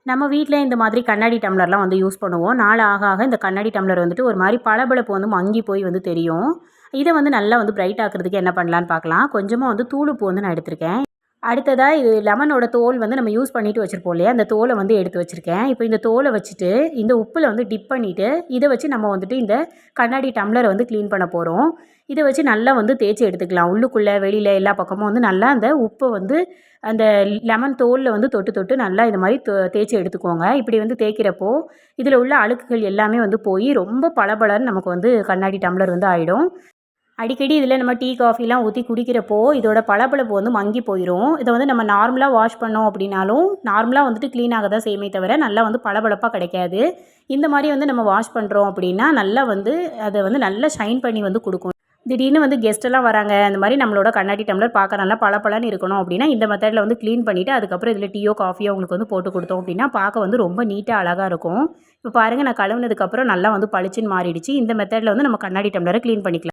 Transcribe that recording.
நம்ம வீட்டில் இந்த மாதிரி கண்ணாடி டம்ளர்லாம் வந்து யூஸ் பண்ணுவோம். நாள் ஆக ஆக இந்த கண்ணாடி டம்ளர் வந்துட்டு ஒரு மாதிரி பளபளப்பு வந்து மங்கி போய் வந்து தெரியும். இதை வந்து நல்லா வந்து பிரைட் ஆக்கிறதுக்கு என்ன பண்ணலான்னு பார்க்கலாம். கொஞ்சமாக வந்து தூளுப்பு வந்து நான் எடுத்திருக்கேன். அடுத்ததாக இது லெமனோட தோல் வந்து நம்ம யூஸ் பண்ணிட்டு வச்சுருப்போம் இல்லையா, அந்த தோலை வந்து எடுத்து வச்சுருக்கேன். இப்போ இந்த தோலை வச்சுட்டு இந்த உப்பில் வந்து டிப் பண்ணிவிட்டு இதை வச்சு நம்ம வந்துட்டு இந்த கண்ணாடி டம்ளரை வந்து க்ளீன் பண்ண போகிறோம். இதை வச்சு நல்லா வந்து தேய்ச்சி எடுத்துக்கலாம். உள்ளுக்குள்ளே வெளியில் எல்லா பக்கமும் வந்து நல்லா அந்த உப்பை வந்து அந்த லெமன் தோலில் வந்து தொட்டு தொட்டு நல்லா இந்த மாதிரி தேய்ச்சி எடுத்துக்கோங்க. இப்படி வந்து தேய்க்கிறப்போ இதில் உள்ள அழுக்குகள் எல்லாமே வந்து போய் ரொம்ப பளபளன்னு நமக்கு வந்து கண்ணாடி டம்ளர் வந்து ஆகிடும். அடிக்கடி இதில் நம்ம டீ காஃபிலாம் ஊற்றி குடிக்கிறப்போ இதோட பளபளப்பு வந்து மங்கி போயிடும். இதை வந்து நம்ம நார்மலாக வாஷ் பண்ணோம் அப்படின்னாலும் நார்மலாக வந்துட்டு க்ளீன் ஆக தான் செய்யுமே தவிர நல்லா வந்து பளபளப்பாக கிடைக்காது. இந்த மாதிரி வந்து நம்ம வாஷ் பண்ணுறோம் அப்படின்னா நல்லா வந்து அதை வந்து நல்லா ஷைன் பண்ணி வந்து கொடுக்கும். திடீர்னு வந்து கெஸ்ட்டெல்லாம் வராங்க, அந்த மாதிரி நம்மளோட கண்ணாடி டம்ளர் பார்க்க நல்லா பளபளன்னு இருக்கணும் அப்படின்னா இந்த மெத்தடில் வந்து க்ளீன் பண்ணிவிட்டு அதுக்கப்புறம் இதில் டீயோ காஃபியோ உங்களுக்கு வந்து போட்டு கொடுத்தோம் அப்படின்னா பார்க்க வந்து ரொம்ப நீட்டாக அழகாக இருக்கும். இப்போ பாருங்கள், நான் கழுவுனதுக்கப்புறம் நல்லா வந்து பளிச்சுன்னு மாறிடுச்சு. இந்த மெத்தடில் வந்து நம்ம கண்ணாடி டம்ளரை க்ளீன் பண்ணிக்கலாம்.